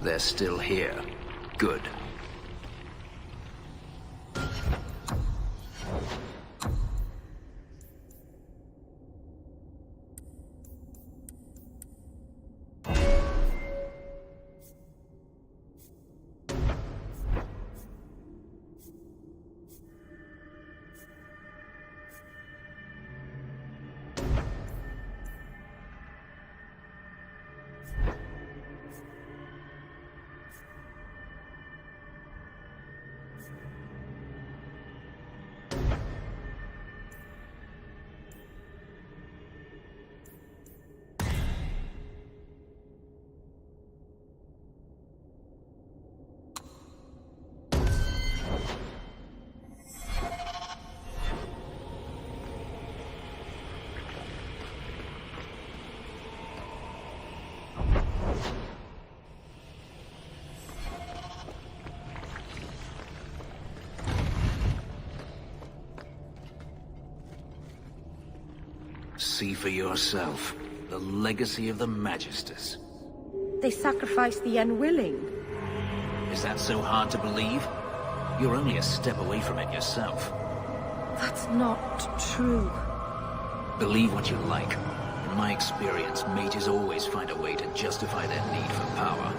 They're still here. Good. See for yourself. The legacy of the Magisters. They sacrificed the unwilling. Is that so hard to believe? You're only a step away from it yourself. That's not true. Believe what you like. In my experience, mages always find a way to justify their need for power.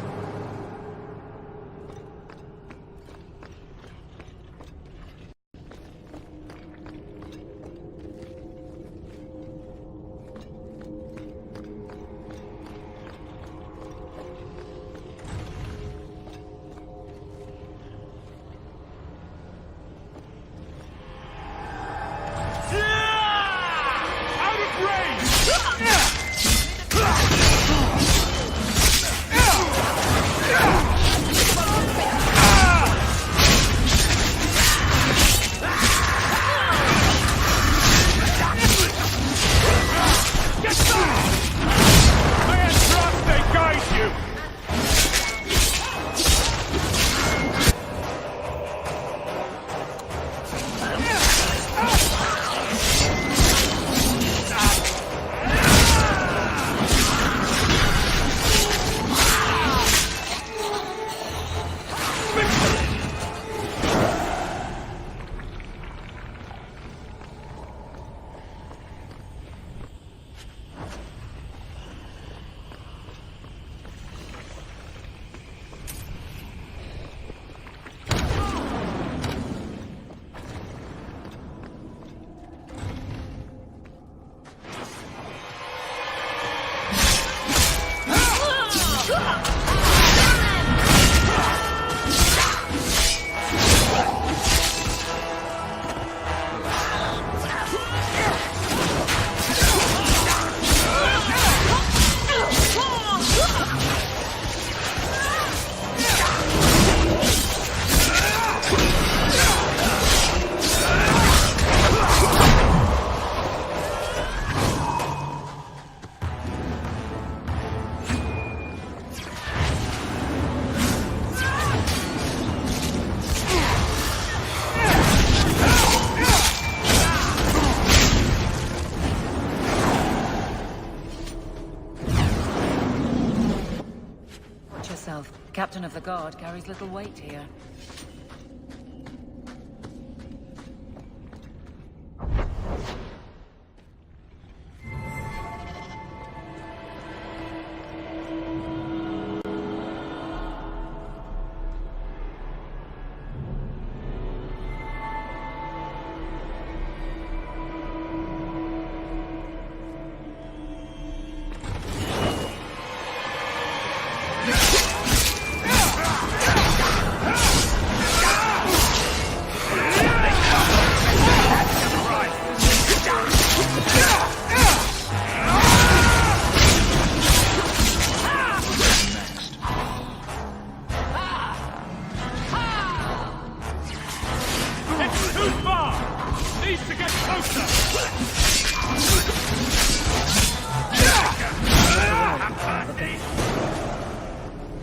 The captain of the guard carries little weight here.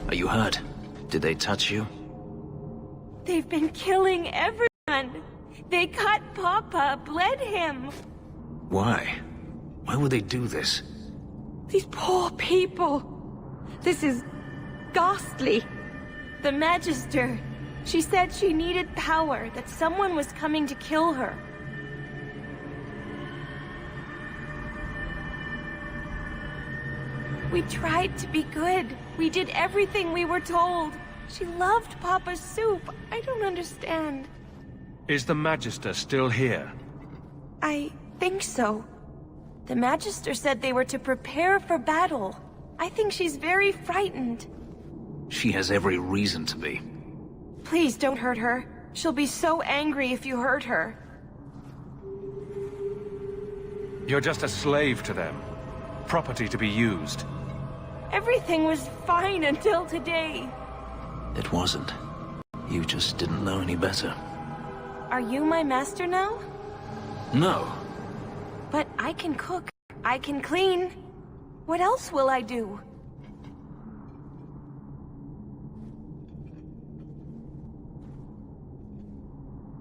Are you hurt? Did they touch you? They've been killing everyone. They cut Papa, bled him. Why? Why would they do this? These poor people. This is ghastly. The Magister. She said she needed power, that someone was coming to kill her. We tried to be good. We did everything we were told. She loved Papa's soup. I don't understand. Is the Magister still here? I think so. The Magister said they were to prepare for battle. I think she's very frightened. She has every reason to be. Please don't hurt her. She'll be so angry if you hurt her. You're just a slave to them. Property to be used. Everything was fine until today. It wasn't. You just didn't know any better. Are you my master now? No. But I can cook. I can clean. What else will I do?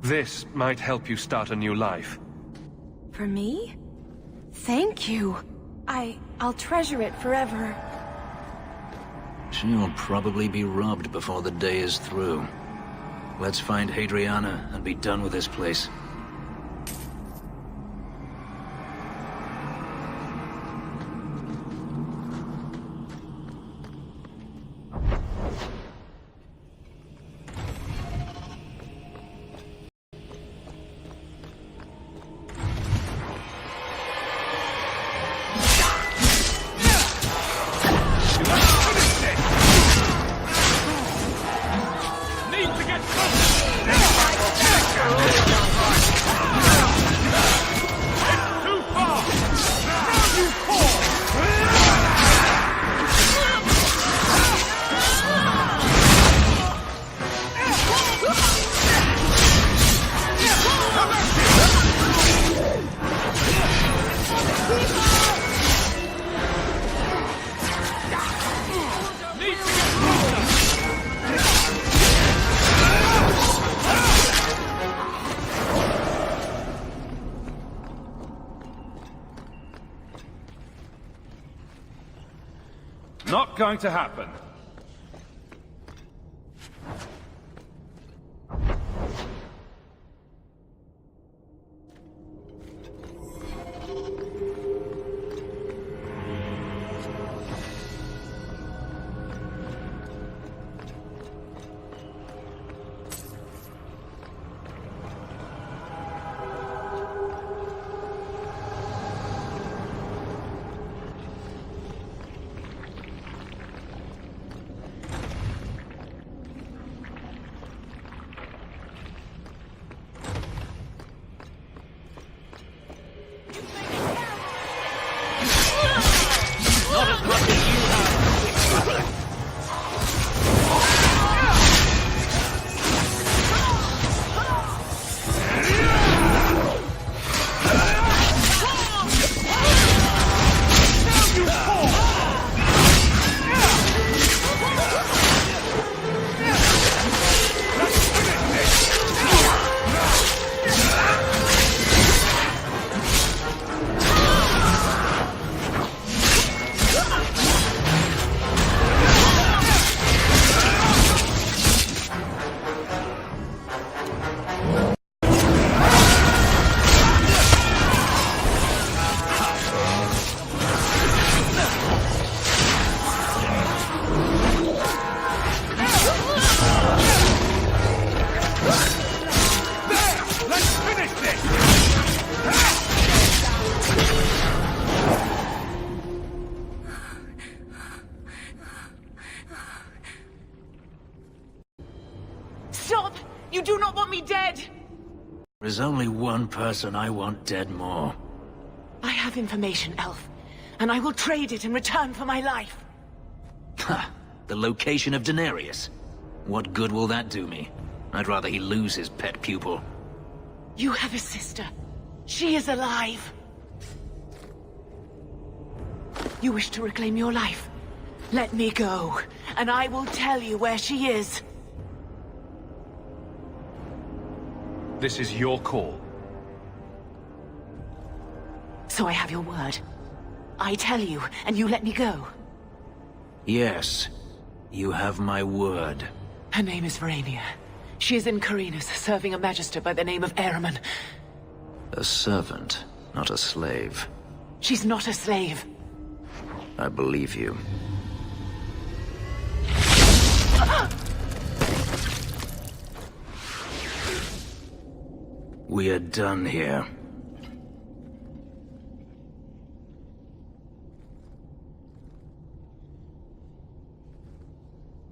This might help you start a new life. For me? Thank you. I'll treasure it forever. She'll probably be robbed before the day is through. Let's find Hadriana and be done with this place. Not going to happen. Stop! You do not want me dead! There's only one person I want dead more. I have information, Elf, and I will trade it in return for my life. Ha! The location of Denarius. What good will that do me? I'd rather he lose his pet pupil. You have a sister. She is alive. You wish to reclaim your life? Let me go, and I will tell you where she is. This is your call. So I have your word. I tell you, and you let me go. Yes. You have my word. Her name is Verania. She is in Greenearth, serving a magister by the name of Ahriman. A servant, not a slave. She's not a slave. I believe you. We are done here.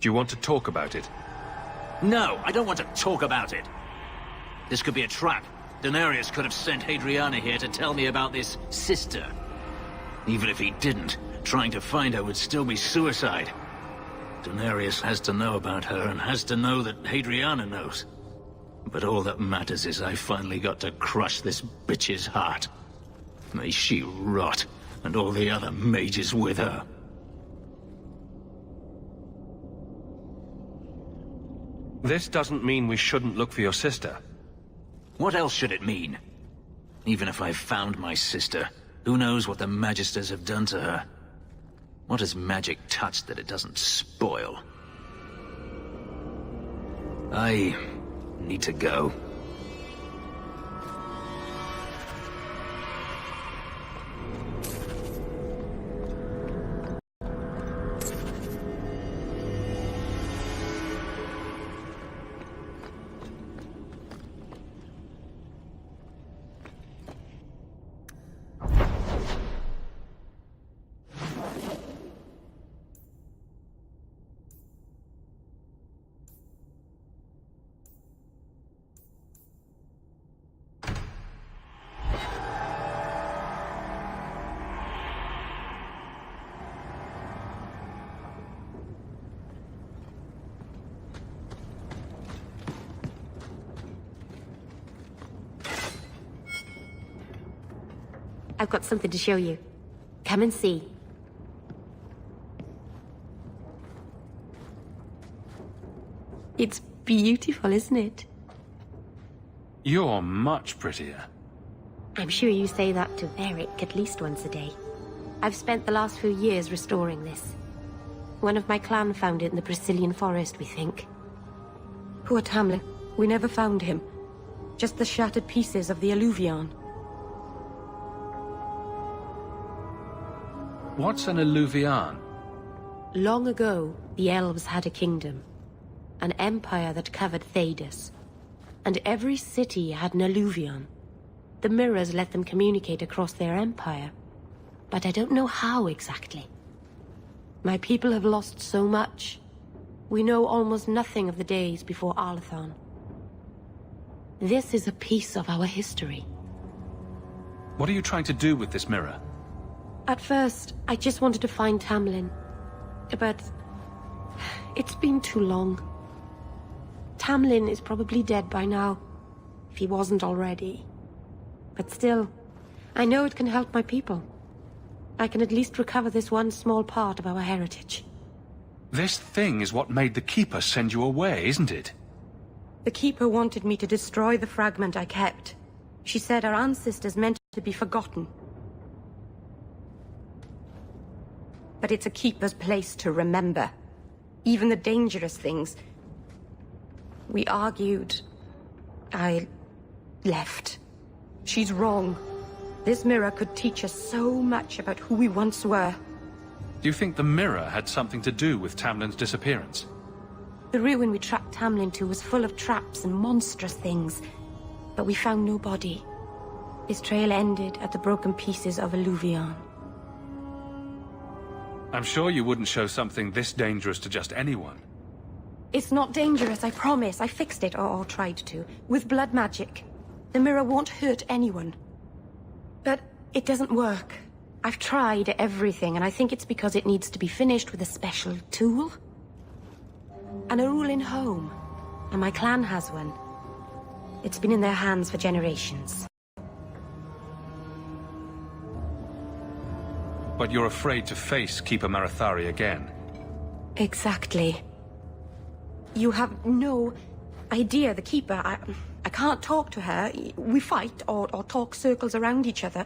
Do you want to talk about it? No, I don't want to talk about it. This could be a trap. Denarius could have sent Hadriana here to tell me about this sister. Even if he didn't, trying to find her would still be suicide. Denarius has to know about her and has to know that Hadriana knows. But all that matters is I finally got to crush this bitch's heart. May she rot, and all the other mages with her. This doesn't mean we shouldn't look for your sister. What else should it mean? Even if I've found my sister, who knows what the Magisters have done to her? What has magic touched that it doesn't spoil? I need to go. I've got something to show you. Come and see. It's beautiful, isn't it? You're much prettier. I'm sure you say that to Eric at least once a day. I've spent the last few years restoring this. One of my clan found it in the Brazilian forest, we think. Poor Tamlin. We never found him. Just the shattered pieces of the Eluvian. What's an Eluvian? Long ago, the elves had a kingdom. An empire that covered Thedas. And every city had an Eluvian. The mirrors let them communicate across their empire. But I don't know how exactly. My people have lost so much. We know almost nothing of the days before Alot. This is a piece of our history. What are you trying to do with this mirror? At first, I just wanted to find Tamlin. But it's been too long. Tamlin is probably dead by now, if he wasn't already. But still, I know it can help my people. I can at least recover this one small part of our heritage. This thing is what made the Keeper send you away, isn't it? The Keeper wanted me to destroy the fragment I kept. She said our ancestors meant to be forgotten. But it's a Keeper's place to remember. Even the dangerous things. We argued. I left. She's wrong. This mirror could teach us so much about who we once were. Do you think the mirror had something to do with Tamlin's disappearance? The ruin we tracked Tamlin to was full of traps and monstrous things. But we found no body. His trail ended at the broken pieces of Eluvian. I'm sure you wouldn't show something this dangerous to just anyone. It's not dangerous, I promise. I fixed it, or tried to, with blood magic. The mirror won't hurt anyone. But it doesn't work. I've tried everything, and I think it's because it needs to be finished with a special tool. An Erulian home. And my clan has one. It's been in their hands for generations. But you're afraid to face Keeper Marathari again. Exactly. You have no idea, the Keeper. I can't talk to her. We fight or talk circles around each other.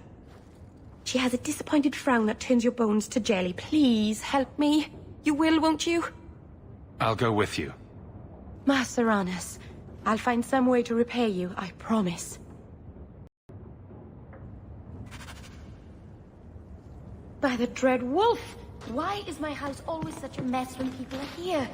She has a disappointed frown that turns your bones to jelly. Please, help me. You will, won't you? I'll go with you. Master Uranus, I'll find some way to repay you, I promise. By the dread wolf! Why is my house always such a mess when people are here?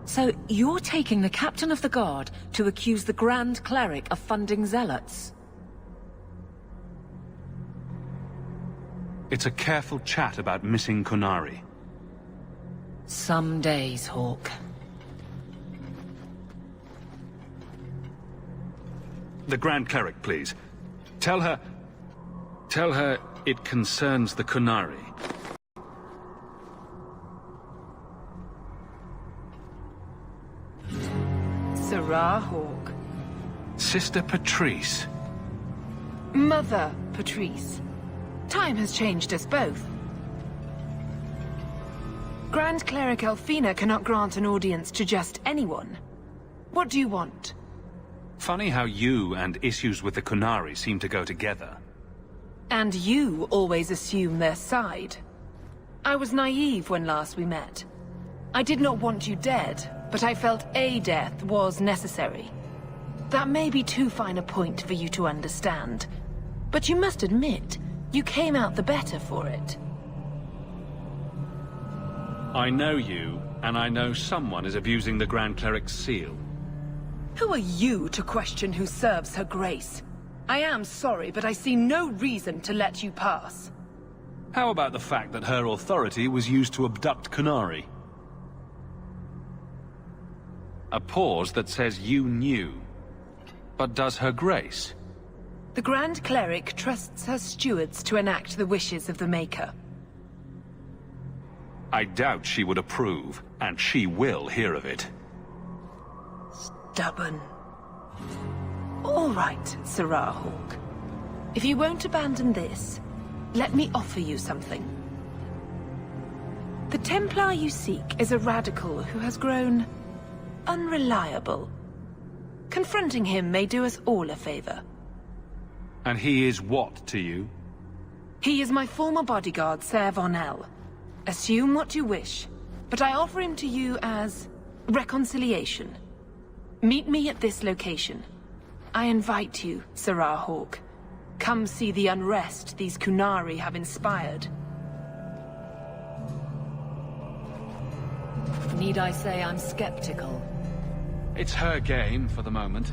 So you're taking the Captain of the Guard to accuse the Grand Cleric of funding zealots? It's a careful chat about missing Qunari. Some days, Hawk. The Grand Cleric, please. Tell her it concerns the Qunari. Sarah Hawk. Sister Patrice. Mother Patrice. Time has changed us both. Grand Cleric Elfina cannot grant an audience to just anyone. What do you want? Funny how you and issues with the Qunari seem to go together. And you always assume their side. I was naive when last we met. I did not want you dead, but I felt a death was necessary. That may be too fine a point for you to understand, but you must admit, you came out the better for it. I know you, and I know someone is abusing the Grand Cleric's seal. Who are you to question who serves her grace? I am sorry, but I see no reason to let you pass. How about the fact that her authority was used to abduct Qunari? A pause that says you knew. But does her grace? The Grand Cleric trusts her stewards to enact the wishes of the Maker. I doubt she would approve, and she will hear of it. Stubborn. All right, Sarah Hawk. If you won't abandon this, let me offer you something. The Templar you seek is a radical who has grown unreliable. Confronting him may do us all a favor. And he is what to you? He is my former bodyguard, Ser Von L. Assume what you wish, but I offer him to you as reconciliation. Meet me at this location. I invite you, Sarah Hawk. Come see the unrest these Qunari have inspired. Need I say I'm skeptical? It's her game for the moment.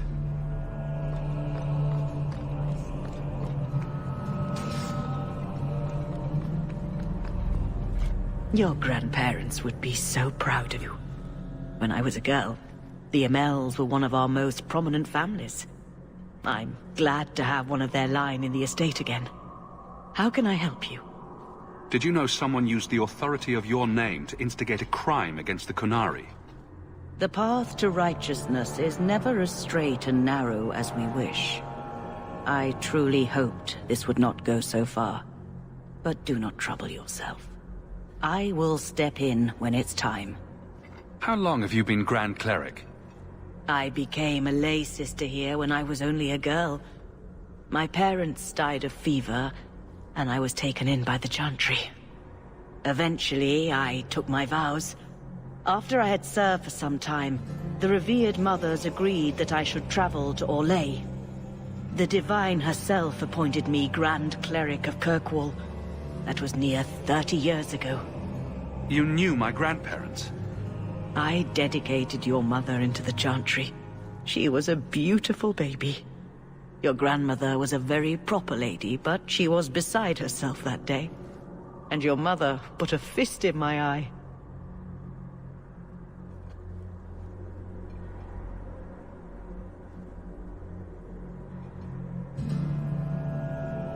Your grandparents would be so proud of you. When I was a girl, the Amels were one of our most prominent families. I'm glad to have one of their line in the estate again. How can I help you? Did you know someone used the authority of your name to instigate a crime against the Qunari? The path to righteousness is never as straight and narrow as we wish. I truly hoped this would not go so far. But do not trouble yourself. I will step in when it's time. How long have you been Grand Cleric? I became a lay sister here when I was only a girl. My parents died of fever, and I was taken in by the Chantry. Eventually, I took my vows. After I had served for some time, the revered mothers agreed that I should travel to Orlais. The Divine herself appointed me Grand Cleric of Kirkwall. That was near 30 years ago. You knew my grandparents? I dedicated your mother into the Chantry. She was a beautiful baby. Your grandmother was a very proper lady, but she was beside herself that day. And your mother put a fist in my eye.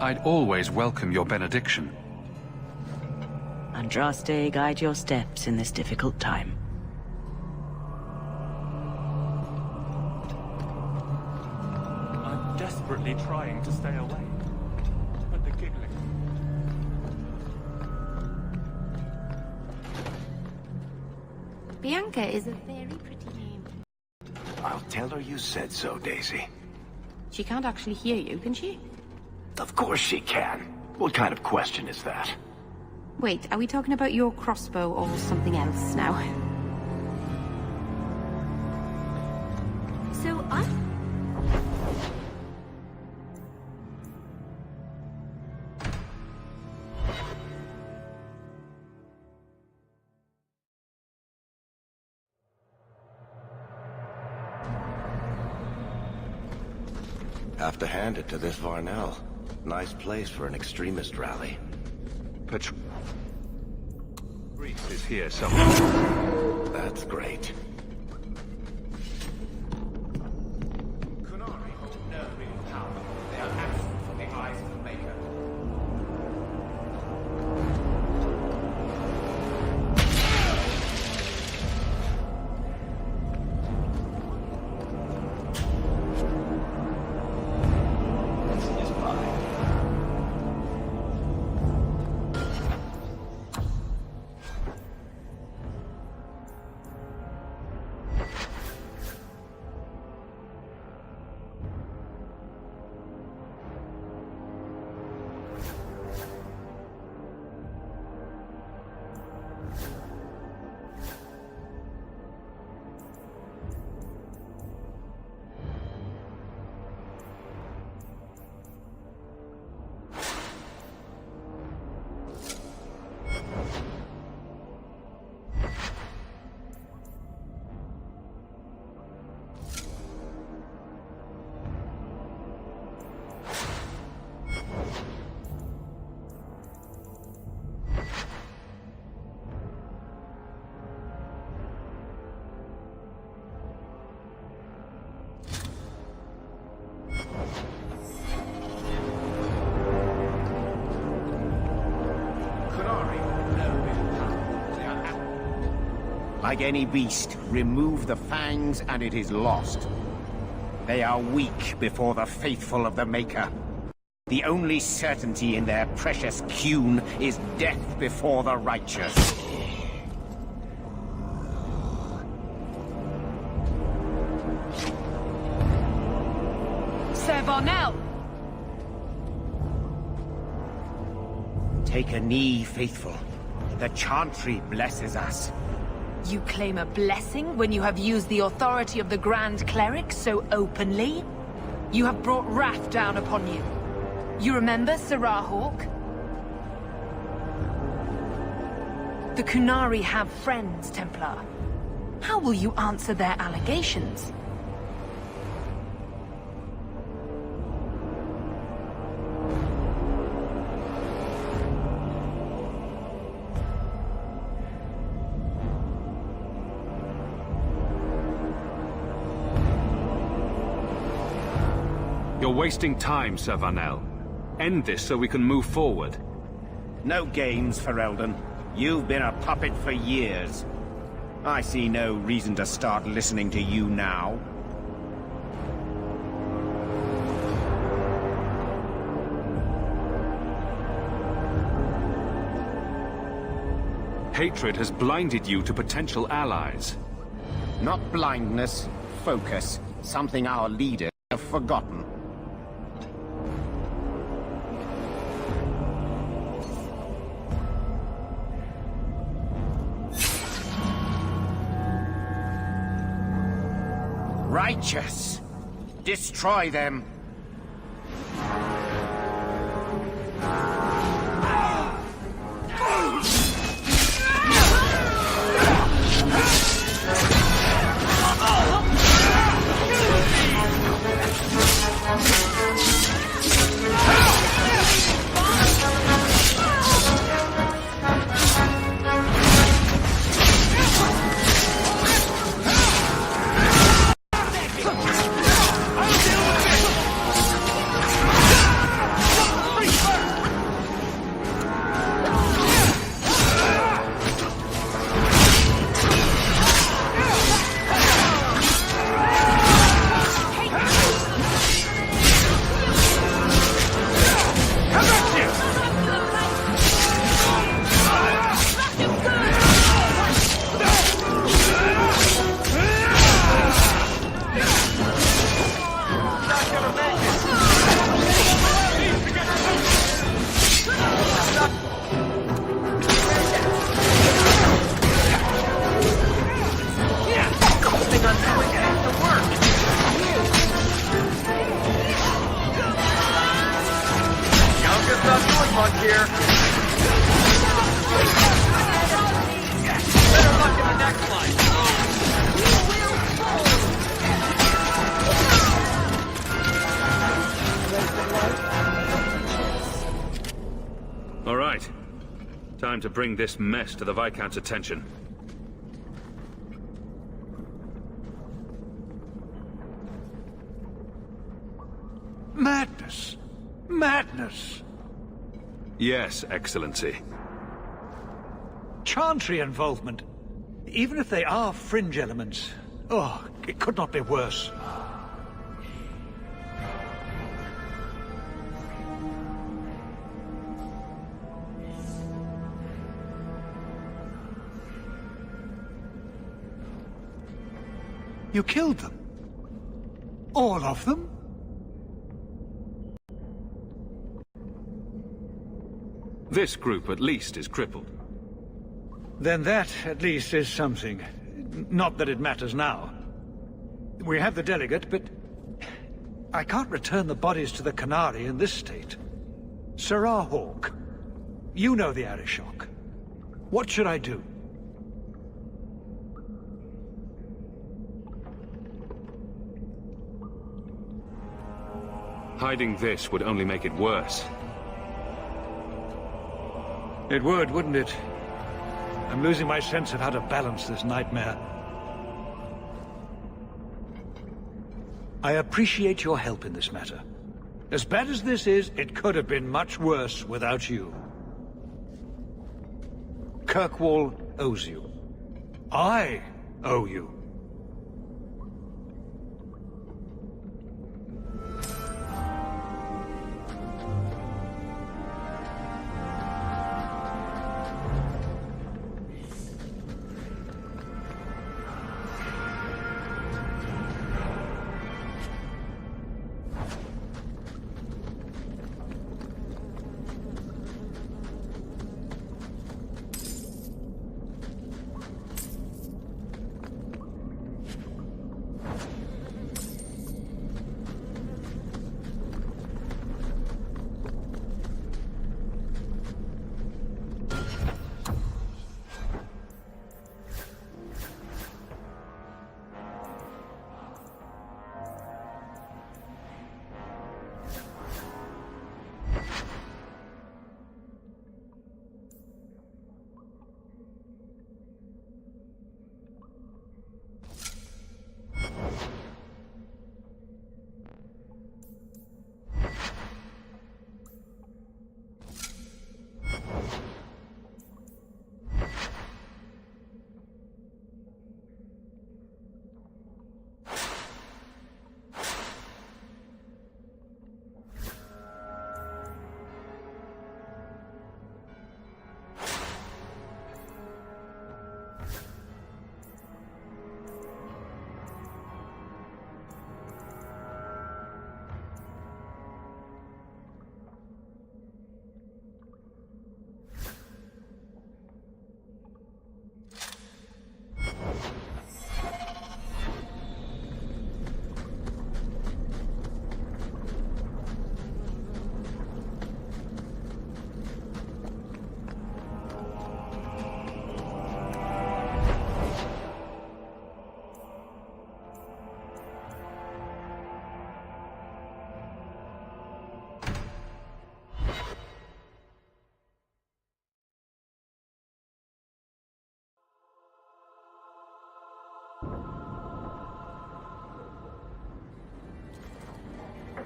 I'd always welcome your benediction. Andraste, guide your steps in this difficult time. I'm desperately trying to stay away, but the giggling... Bianca is a very pretty name. I'll tell her you said so, Daisy. She can't actually hear you, can she? Of course she can. What kind of question is that? Wait, are we talking about your crossbow or something else now? So Have to hand it to this Varnell. Nice place for an extremist rally. Priest is here somewhere. That's great. Kunari hold no real power. They are absent from the eyes of the Maker. Like any beast, remove the fangs and it is lost. They are weak before the faithful of the Maker. The only certainty in their precious Qun is death before the righteous. Sir Varnell! Take a knee, faithful. The Chantry blesses us. You claim a blessing when you have used the authority of the Grand Cleric so openly? You have brought wrath down upon you. You remember Sirah Hawk? The Kunari have friends, Templar. How will you answer their allegations? You're wasting time, Sir Varnell. End this so we can move forward. No games, Ferelden. You've been a puppet for years. I see no reason to start listening to you now. Hatred has blinded you to potential allies. Not blindness, focus. Something our leaders have forgotten. Righteous! Destroy them! Youngest not doing much here. Better luck in the next line. All right. Time to bring this mess to the Viscount's attention. Madness! Madness! Yes, Excellency. Chantry involvement. Even if they are fringe elements. Oh, it could not be worse. You killed them? All of them? This group, at least, is crippled. Then that, at least, is something. Not that it matters now. We have the delegate, but I can't return the bodies to the Canary in this state. Sirrah Hawk, you know the Arishok. What should I do? Hiding this would only make it worse. It would, wouldn't it? I'm losing my sense of how to balance this nightmare. I appreciate your help in this matter. As bad as this is, it could have been much worse without you. Kirkwall owes you. I owe you.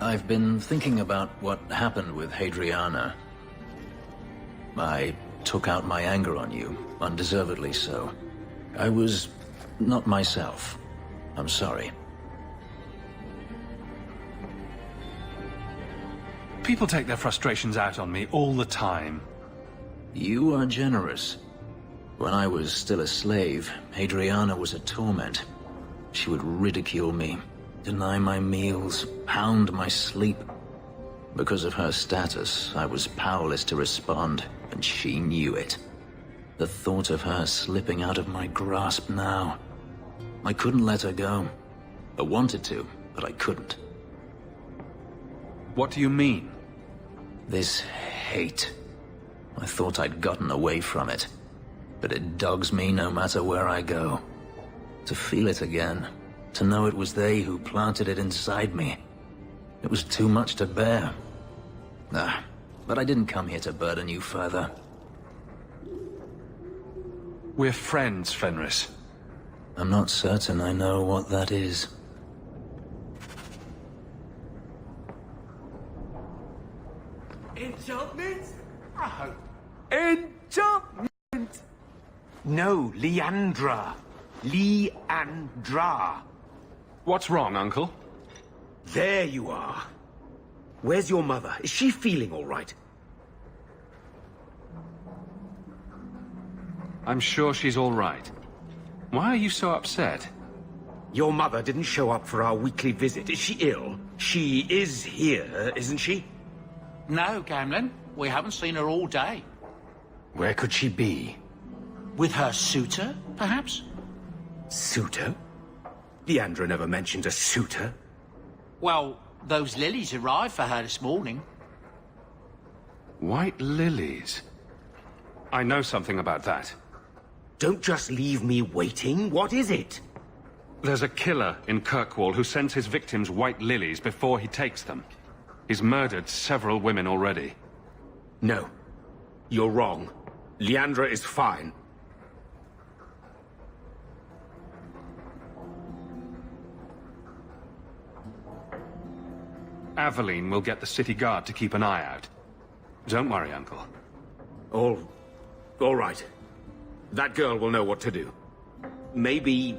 I've been thinking about what happened with Hadriana. I took out my anger on you, undeservedly so. I was not myself. I'm sorry. People take their frustrations out on me all the time. You are generous. When I was still a slave, Hadriana was a torment. She would ridicule me, deny my meals, pound my sleep. Because of her status, I was powerless to respond, and she knew it. The thought of her slipping out of my grasp now, I couldn't let her go. I wanted to, but I couldn't. What do you mean? This hate. I thought I'd gotten away from it. But it dogs me no matter where I go. To feel it again. To know it was they who planted it inside me. It was too much to bear. But I didn't come here to burden you further. We're friends, Fenris. I'm not certain I know what that is. Enchantment? Oh. Enchantment! No, Leandra. Leandra. What's wrong, Uncle? There you are. Where's your mother? Is she feeling all right? I'm sure she's all right. Why are you so upset? Your mother didn't show up for our weekly visit. Is she ill? She is here, isn't she? No, Gamlin. We haven't seen her all day. Where could she be? With her suitor, perhaps? Suitor? Leandra never mentioned a suitor. Well, those lilies arrived for her this morning. White lilies? I know something about that. Don't just leave me waiting. What is it? There's a killer in Kirkwall who sends his victims white lilies before he takes them. He's murdered several women already. No. You're wrong. Leandra is fine. Aveline will get the city guard to keep an eye out. Don't worry, Uncle. All right. That girl will know what to do. Maybe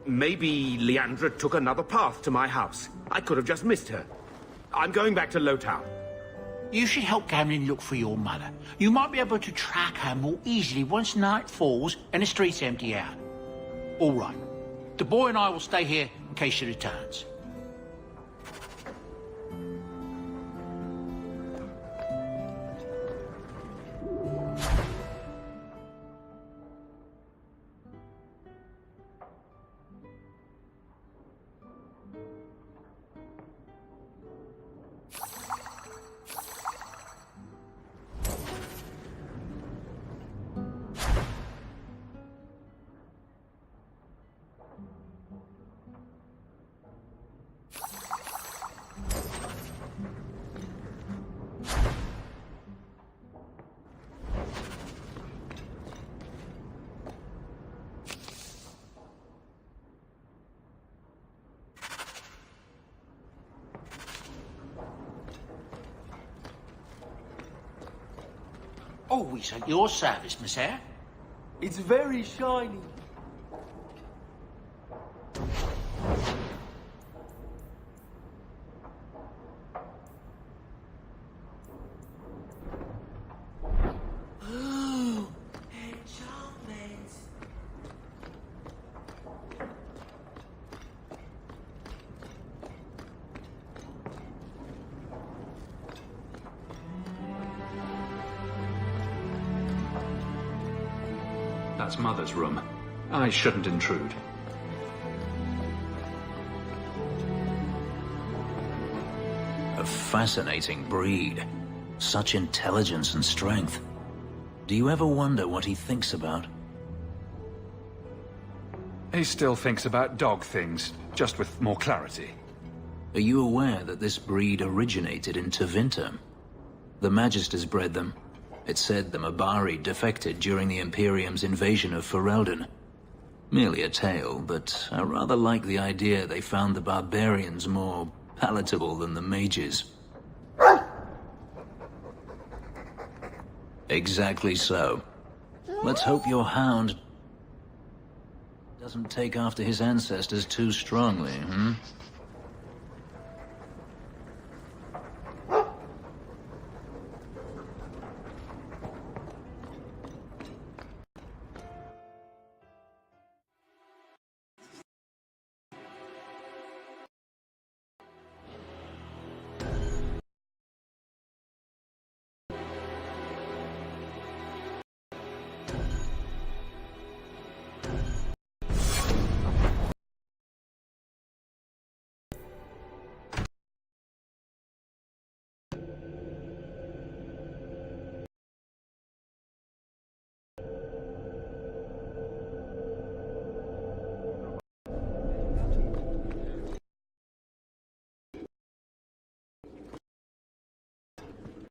Leandra took another path to my house. I could have just missed her. I'm going back to Lowtown. You should help Gamlin look for your mother. You might be able to track her more easily once night falls and the streets empty out. All right. The boy and I will stay here in case she returns. Always at your service, Miss Eyre. It's very shiny. Ooh, enchantment. That's Mother's room. I shouldn't intrude. A fascinating breed. Such intelligence and strength. Do you ever wonder what he thinks about? He still thinks about dog things, just with more clarity. Are you aware that this breed originated in Tevinter? The Magisters bred them. It said the Mabari defected during the Imperium's invasion of Ferelden. Merely a tale, but I rather like the idea they found the barbarians more palatable than the mages. Exactly so. Let's hope your hound doesn't take after his ancestors too strongly, hmm?